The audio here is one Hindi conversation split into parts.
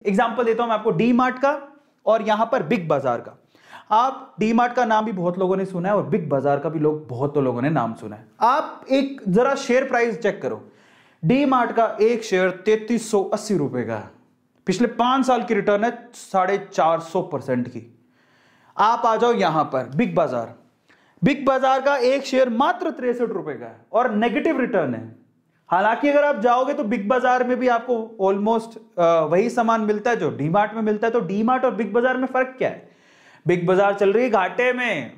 एग्जाम्पल देता हूं मैं आपको डी मार्ट का और यहां पर बिग बाजार का। आप डी मार्ट का नाम भी बहुत लोगों ने सुना है और बिग बाजार का भी बहुत लोगों ने नाम सुना है। आप एक जरा शेयर प्राइस चेक करो, डी मार्ट का एक शेयर 3380 रुपए का है, पिछले 5 साल की रिटर्न है 450% की। आप आ जाओ यहां पर बिग बाजार, बिग बाजार का एक शेयर मात्र 63 रुपए का है और नेगेटिव रिटर्न है। हालांकि अगर आप जाओगे तो बिग बाजार में भी आपको ऑलमोस्ट वही सामान मिलता है जो डी मार्ट में मिलता है। तो डी मार्ट और बिग बाजार में फर्क क्या है? बिग बाजार चल रही है घाटे में,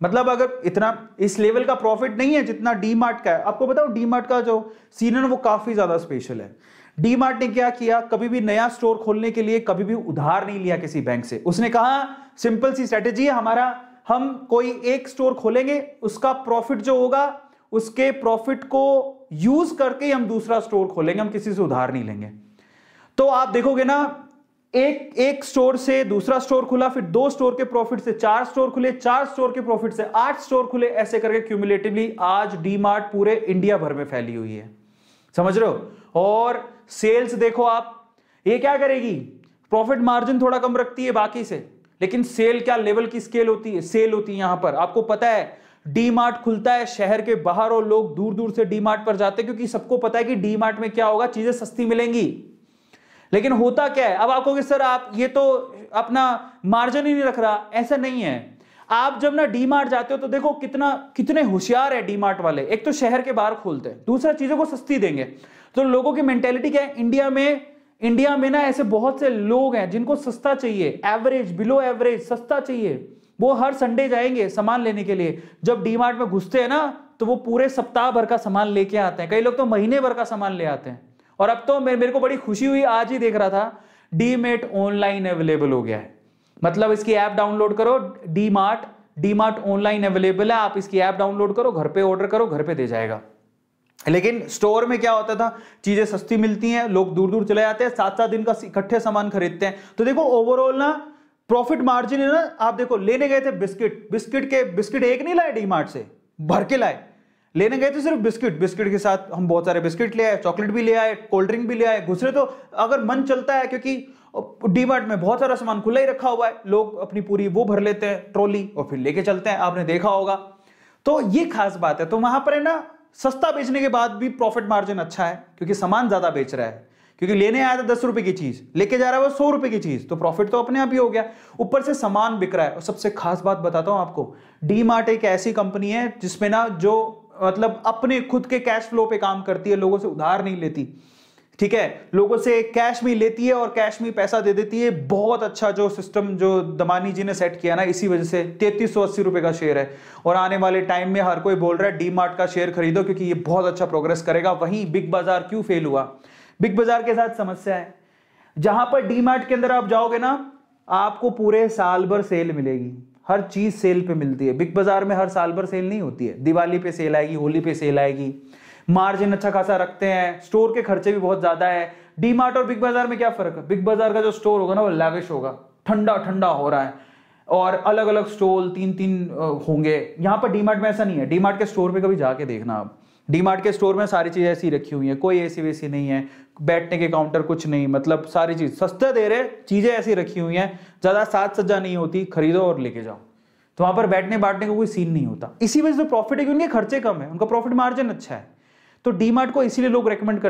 मतलब अगर इतना इस लेवल का प्रॉफिट नहीं है जितना डी मार्ट का है। आपको बताओ डी मार्ट का जो सीन है वो काफी ज्यादा स्पेशल है। डी मार्ट ने क्या किया, कभी भी नया स्टोर खोलने के लिए कभी भी उधार नहीं लिया किसी बैंक से। उसने कहा सिंपल सी स्ट्रेटेजी है हमारा, हम कोई एक स्टोर खोलेंगे, उसका प्रॉफिट जो होगा उसके प्रॉफिट को यूज करके हम दूसरा स्टोर खोलेंगे, हम किसी से उधार नहीं लेंगे। तो आप देखोगे ना, एक स्टोर से दूसरा स्टोर खुला, फिर 2 स्टोर के प्रॉफिट से 4 स्टोर खुले, 4 स्टोर के प्रॉफिट से 8 स्टोर खुले, ऐसे करके क्यूमुलेटिवली आज डी मार्ट पूरे इंडिया भर में फैली हुई है। समझ रहे हो? और सेल्स देखो आप, ये क्या करेगी, प्रॉफिट मार्जिन थोड़ा कम रखती है बाकी से, लेकिन सेल क्या लेवल की स्केल होती है, सेल होती है। यहां पर आपको पता है डी मार्ट खुलता है शहर के बाहर और लोग दूर दूर से डी मार्ट पर जाते हैं, क्योंकि सबको पता है कि डी मार्ट में क्या होगा, चीजें सस्ती मिलेंगी। लेकिन होता क्या है, अब आपको कि सर आप ये तो अपना मार्जिन ही नहीं रख रहा, ऐसा नहीं है। आप जब ना डी मार्ट जाते हो तो देखो कितने होशियार है डी मार्ट वाले। एक तो शहर के बाहर खोलते हैं, दूसरा चीजों को सस्ती देंगे। तो लोगों की मेंटेलिटी क्या है, इंडिया में ना ऐसे बहुत से लोग हैं जिनको सस्ता चाहिए, एवरेज बिलो एवरेज सस्ता चाहिए। वो हर संडे जाएंगे सामान लेने के लिए। जब डी मार्ट में घुसते हैं ना तो वो पूरे सप्ताह भर का सामान लेके आते हैं, कई लोग तो महीने भर का सामान ले आते हैं। और अब तो मेरे को बड़ी खुशी हुई, आज ही देख रहा था डी मार्ट ऑनलाइन अवेलेबल हो गया है। मतलब इसकी ऐप डाउनलोड करो, डी मार्ट ऑनलाइन अवेलेबल है, आप इसकी ऐप डाउनलोड करो, घर पे ऑर्डर करो, घर पे दे जाएगा। लेकिन स्टोर में क्या होता था, चीजें सस्ती मिलती हैं, लोग दूर दूर चले जाते हैं, 7-7 दिन का इकट्ठे सामान खरीदते हैं। तो देखो ओवरऑल ना प्रॉफिट मार्जिन है ना। आप देखो लेने गए थे बिस्किट एक नहीं लाए डी मार्ट से, भर के लाए। लेने गए थे सिर्फ बिस्किट के साथ हम बहुत सारे बिस्किट ले आए, चॉकलेट भी ले आए, कोल्ड ड्रिंक भी ले आए। दूसरे तो अगर मन चलता है, क्योंकि डी मार्ट में बहुत सारा सामान खुला ही रखा हुआ है, लोग अपनी पूरी वो भर लेते हैं ट्रॉली और फिर लेके चलते हैं, आपने देखा होगा। तो ये खास बात है। तो वहां पर है ना, सस्ता बेचने के बाद भी प्रॉफिट मार्जिन अच्छा है, क्योंकि सामान ज्यादा बेच रहा है। क्योंकि लेने आया था 10 रुपए की चीज, लेके जा रहा है वो 100 रुपए की चीज, तो प्रॉफिट तो अपने आप ही हो गया, ऊपर से सामान बिक रहा है। और सबसे खास बात बताता हूं आपको, डी मार्ट एक ऐसी कंपनी है जिसमें ना जो मतलब अपने खुद के कैश फ्लो पे काम करती है, लोगों से उधार नहीं लेती। ठीक है, लोगों से कैश में लेती है और कैश में पैसा दे देती है। बहुत अच्छा जो सिस्टम जो दमानी जी ने सेट किया ना, इसी वजह से 3380 रुपए का शेयर है। और आने वाले टाइम में हर कोई बोल रहा है डी मार्ट का शेयर खरीदो, क्योंकि ये बहुत अच्छा प्रोग्रेस करेगा। वहीं बिग बाजार क्यों फेल हुआ, बिग बाजार के साथ समस्या है। जहां पर डी मार्ट के अंदर आप जाओगे ना, आपको पूरे साल भर सेल मिलेगी, हर चीज सेल पे मिलती है। बिग बाजार में हर साल भर सेल नहीं होती है, दिवाली पे सेल आएगी, होली पे सेल आएगी। मार्जिन अच्छा खासा रखते हैं, स्टोर के खर्चे भी बहुत ज्यादा है। डी मार्ट और बिग बाजार में क्या फर्क है, बिग बाजार का जो स्टोर होगा ना वो लैविश होगा, ठंडा ठंडा हो रहा है, और अलग अलग स्टॉल 3-3 होंगे। यहां पर डी मार्ट में ऐसा नहीं है। डी मार्ट के स्टोर पे कभी जाके देखना आप, डी मार्ट के स्टोर में सारी चीजें ऐसी रखी हुई हैं, कोई एसी वेसी नहीं है, बैठने के काउंटर कुछ नहीं, मतलब सारी चीज सस्ते दे रहे, चीजें ऐसी रखी हुई हैं, ज्यादा साज सज्जा नहीं होती, खरीदो और लेके जाओ। तो वहां पर बैठने बांटने का कोई सीन नहीं होता। इसी वजह से प्रॉफिट है कि उनके खर्चे कम है, उनका प्रॉफिट मार्जिन अच्छा है। तो डी मार्ट को इसीलिए लोग रेकमेंड करते हैं।